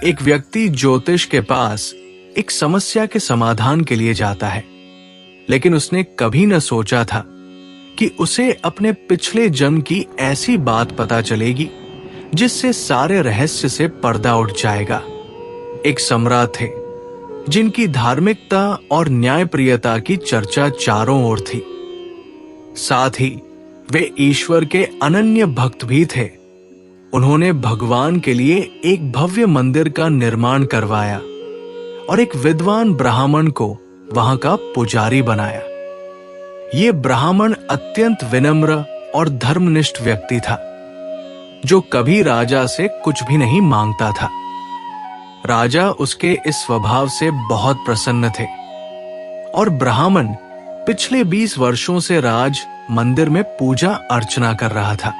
एक व्यक्ति ज्योतिष के पास एक समस्या के समाधान के लिए जाता है, लेकिन उसने कभी न सोचा था कि उसे अपने पिछले जन्म की ऐसी बात पता चलेगी जिससे सारे रहस्य से पर्दा उठ जाएगा। एक सम्राट थे जिनकी धार्मिकता और न्यायप्रियता की चर्चा चारों ओर थी। साथ ही वे ईश्वर के अनन्य भक्त भी थे। उन्होंने भगवान के लिए एक भव्य मंदिर का निर्माण करवाया और एक विद्वान ब्राह्मण को वहां का पुजारी बनाया। ये ब्राह्मण अत्यंत विनम्र और धर्मनिष्ठ व्यक्ति था, जो कभी राजा से कुछ भी नहीं मांगता था। राजा उसके इस स्वभाव से बहुत प्रसन्न थे और ब्राह्मण पिछले 20 वर्षों से राज मंदिर में पूजा अर्चना कर रहा था।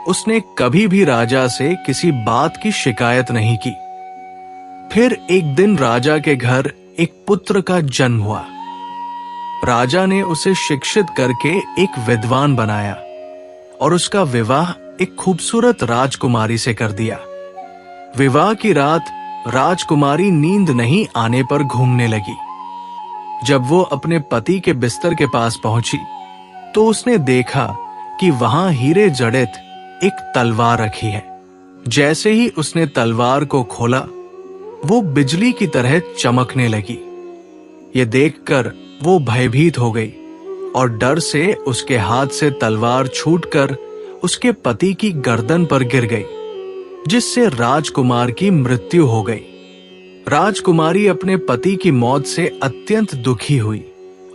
उसने कभी भी राजा से किसी बात की शिकायत नहीं की। फिर एक दिन राजा के घर एक पुत्र का जन्म हुआ। राजा ने उसे शिक्षित करके एक विद्वान बनाया और उसका विवाह एक खूबसूरत राजकुमारी से कर दिया। विवाह की रात राजकुमारी नींद नहीं आने पर घूमने लगी। जब वो अपने पति के बिस्तर के पास पहुंची तो उसने देखा कि वहां हीरे जड़ित एक तलवार रखी है। जैसे ही उसने तलवार को खोला, वो बिजली की तरह चमकने लगी। ये देखकर वो भयभीत हो गई और डर से उसके हाथ से तलवार छूटकर उसके पति की गर्दन पर गिर गई, जिससे राजकुमार की मृत्यु हो गई। राजकुमारी अपने पति की मौत से अत्यंत दुखी हुई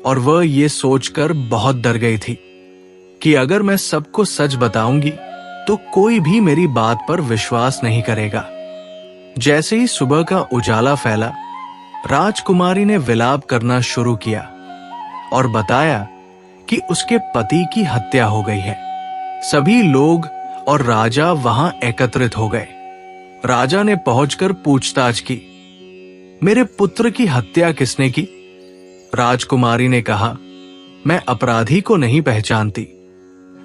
और वह ये सोचकर बहुत डर गई थी कि अगर मैं सबको सच बताऊंगी तो कोई भी मेरी बात पर विश्वास नहीं करेगा। जैसे ही सुबह का उजाला फैला, राजकुमारी ने विलाप करना शुरू किया और बताया कि उसके पति की हत्या हो गई है। सभी लोग और राजा वहां एकत्रित हो गए। राजा ने पहुंचकर पूछताछ की, मेरे पुत्र की हत्या किसने की? राजकुमारी ने कहा, मैं अपराधी को नहीं पहचानती,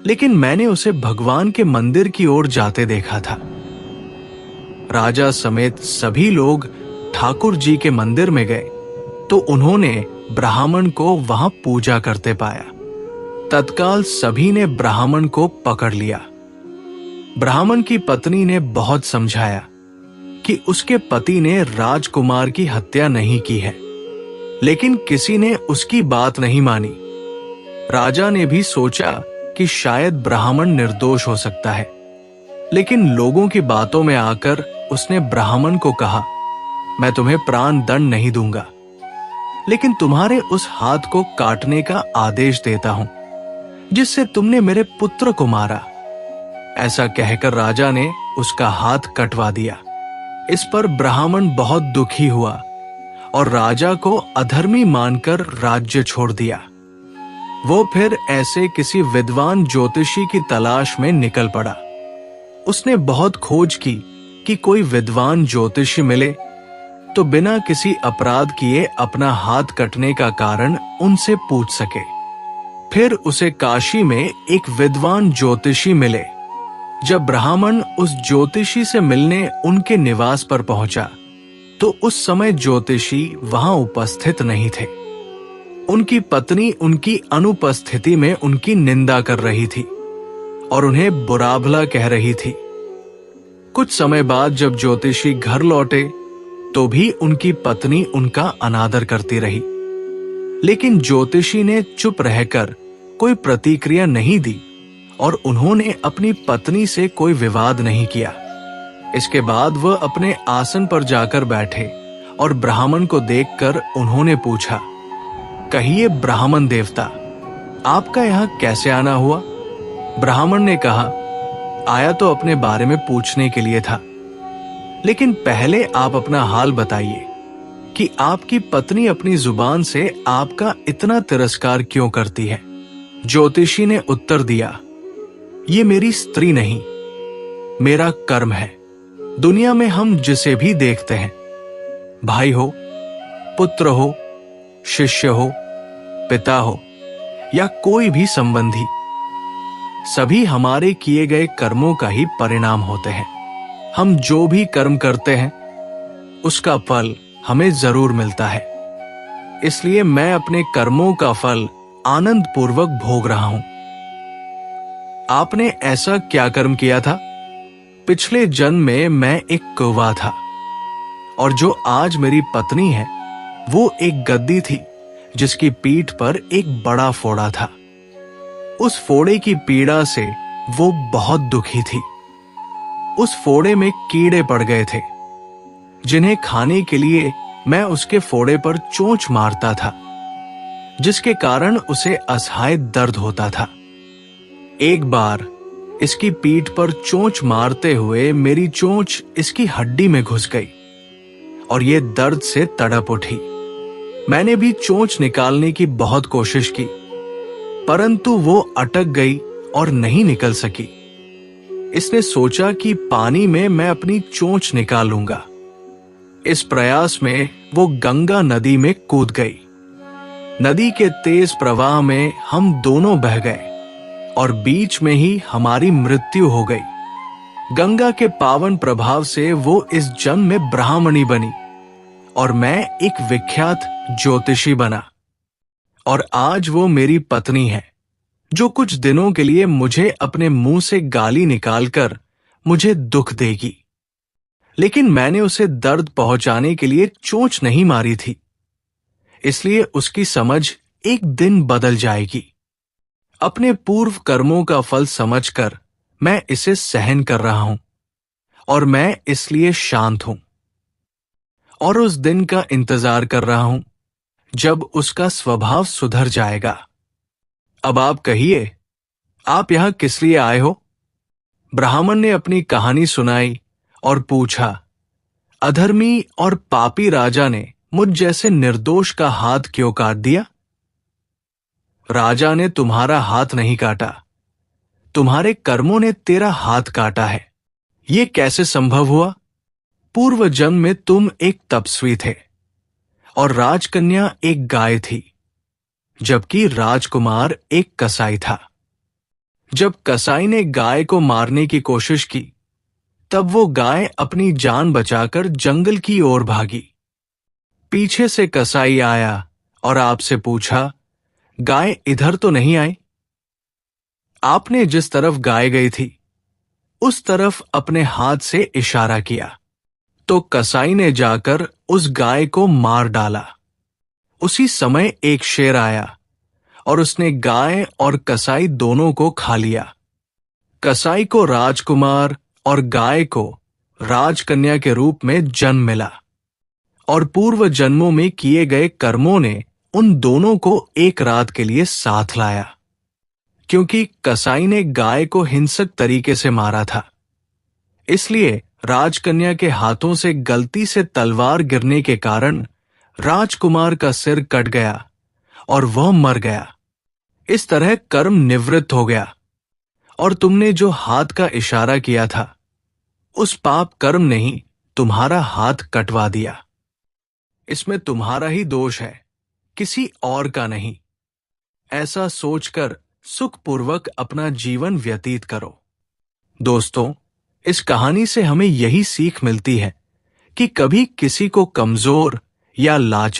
लेकिन मैंने उसे भगवान के मंदिर की ओर जाते देखा था। राजा समेत सभी लोग ठाकुर जी के मंदिर में गए तो उन्होंने ब्राह्मण को वहां पूजा करते पाया। तत्काल सभी ने ब्राह्मण को पकड़ लिया। ब्राह्मण की पत्नी ने बहुत समझाया कि उसके पति ने राजकुमार की हत्या नहीं की है, लेकिन किसी ने उसकी बात नहीं मानी। राजा ने भी सोचा कि शायद ब्राह्मण निर्दोष हो सकता है, लेकिन लोगों की बातों में आकर उसने ब्राह्मण को कहा, मैं तुम्हें प्राण दंड नहीं दूंगा, लेकिन तुम्हारे उस हाथ को काटने का आदेश देता हूं जिससे तुमने मेरे पुत्र को मारा। ऐसा कहकर राजा ने उसका हाथ कटवा दिया। इस पर ब्राह्मण बहुत दुखी हुआ और राजा को अधर्मी मानकर राज्य छोड़ दिया। वो फिर ऐसे किसी विद्वान ज्योतिषी की तलाश में निकल पड़ा। उसने बहुत खोज की कि कोई विद्वान ज्योतिषी मिले तो बिना किसी अपराध किए अपना हाथ कटने का कारण उनसे पूछ सके। फिर उसे काशी में एक विद्वान ज्योतिषी मिले। जब ब्राह्मण उस ज्योतिषी से मिलने उनके निवास पर पहुंचा तो उस समय ज्योतिषी वहां उपस्थित नहीं थे। उनकी पत्नी उनकी अनुपस्थिति में उनकी निंदा कर रही थी और उन्हें बुरा भला कह रही थी। कुछ समय बाद जब ज्योतिषी घर लौटे तो भी उनकी पत्नी उनका अनादर करती रही, लेकिन ज्योतिषी ने चुप रहकर कोई प्रतिक्रिया नहीं दी और उन्होंने अपनी पत्नी से कोई विवाद नहीं किया। इसके बाद वह अपने आसन पर जाकर बैठे और ब्राह्मण को देखकर उन्होंने पूछा, कहिए ब्राह्मण देवता, आपका यहां कैसे आना हुआ? ब्राह्मण ने कहा, आया तो अपने बारे में पूछने के लिए था, लेकिन पहले आप अपना हाल बताइए कि आपकी पत्नी अपनी जुबान से आपका इतना तिरस्कार क्यों करती है। ज्योतिषी ने उत्तर दिया, ये मेरी स्त्री नहीं, मेरा कर्म है। दुनिया में हम जिसे भी देखते हैं, भाई हो, पुत्र हो, शिष्य हो, पिता हो या कोई भी संबंधी, सभी हमारे किए गए कर्मों का ही परिणाम होते हैं। हम जो भी कर्म करते हैं उसका फल हमें जरूर मिलता है। इसलिए मैं अपने कर्मों का फल आनंद पूर्वक भोग रहा हूं। आपने ऐसा क्या कर्म किया था? पिछले जन्म में मैं एक कौवा था, और जो आज मेरी पत्नी है वो एक गद्दी थी जिसकी पीठ पर एक बड़ा फोड़ा था। उस फोड़े की पीड़ा से वो बहुत दुखी थी। उस फोड़े में कीड़े पड़ गए थे जिन्हें खाने के लिए मैं उसके फोड़े पर चोंच मारता था, जिसके कारण उसे असहाय दर्द होता था। एक बार इसकी पीठ पर चोंच मारते हुए मेरी चोंच इसकी हड्डी में घुस गई और ये दर्द से तड़प उठी। मैंने भी चोंच निकालने की बहुत कोशिश की, परंतु वो अटक गई और नहीं निकल सकी। इसने सोचा कि पानी में मैं अपनी चोंच निकालूंगा। इस प्रयास में वो गंगा नदी में कूद गई। नदी के तेज प्रवाह में हम दोनों बह गए और बीच में ही हमारी मृत्यु हो गई। गंगा के पावन प्रभाव से वो इस जन्म में ब्राह्मणी बनी और मैं एक विख्यात ज्योतिषी बना। और आज वो मेरी पत्नी है, जो कुछ दिनों के लिए मुझे अपने मुंह से गाली निकालकर मुझे दुख देगी। लेकिन मैंने उसे दर्द पहुंचाने के लिए चोंच नहीं मारी थी, इसलिए उसकी समझ एक दिन बदल जाएगी। अपने पूर्व कर्मों का फल समझकर मैं इसे सहन कर रहा हूं और मैं इसलिए शांत हूं और उस दिन का इंतजार कर रहा हूं जब उसका स्वभाव सुधर जाएगा। अब आप कहिए, आप यहां किस लिए आए हो? ब्राह्मण ने अपनी कहानी सुनाई और पूछा, अधर्मी और पापी राजा ने मुझ जैसे निर्दोष का हाथ क्यों काट दिया? राजा ने तुम्हारा हाथ नहीं काटा, तुम्हारे कर्मों ने तेरा हाथ काटा है। ये कैसे संभव हुआ? पूर्व जन्म में तुम एक तपस्वी थे और राजकन्या एक गाय थी, जबकि राजकुमार एक कसाई था। जब कसाई ने गाय को मारने की कोशिश की, तब वो गाय अपनी जान बचाकर जंगल की ओर भागी। पीछे से कसाई आया और आपसे पूछा, गाय इधर तो नहीं आई? आपने जिस तरफ गाय गई थी उस तरफ अपने हाथ से इशारा किया, तो कसाई ने जाकर उस गाय को मार डाला। उसी समय एक शेर आया और उसने गाय और कसाई दोनों को खा लिया। कसाई को राजकुमार और गाय को राजकन्या के रूप में जन्म मिला और पूर्व जन्मों में किए गए कर्मों ने उन दोनों को एक रात के लिए साथ लाया। क्योंकि कसाई ने गाय को हिंसक तरीके से मारा था, इसलिए राजकन्या के हाथों से गलती से तलवार गिरने के कारण राजकुमार का सिर कट गया और वह मर गया। इस तरह कर्म निवृत्त हो गया और तुमने जो हाथ का इशारा किया था, उस पाप कर्म ने ही तुम्हारा हाथ कटवा दिया। इसमें तुम्हारा ही दोष है, किसी और का नहीं। ऐसा सोचकर सुखपूर्वक अपना जीवन व्यतीत करो। दोस्तों, इस कहानी से हमें यही सीख मिलती है कि कभी किसी को कमजोर या लाचार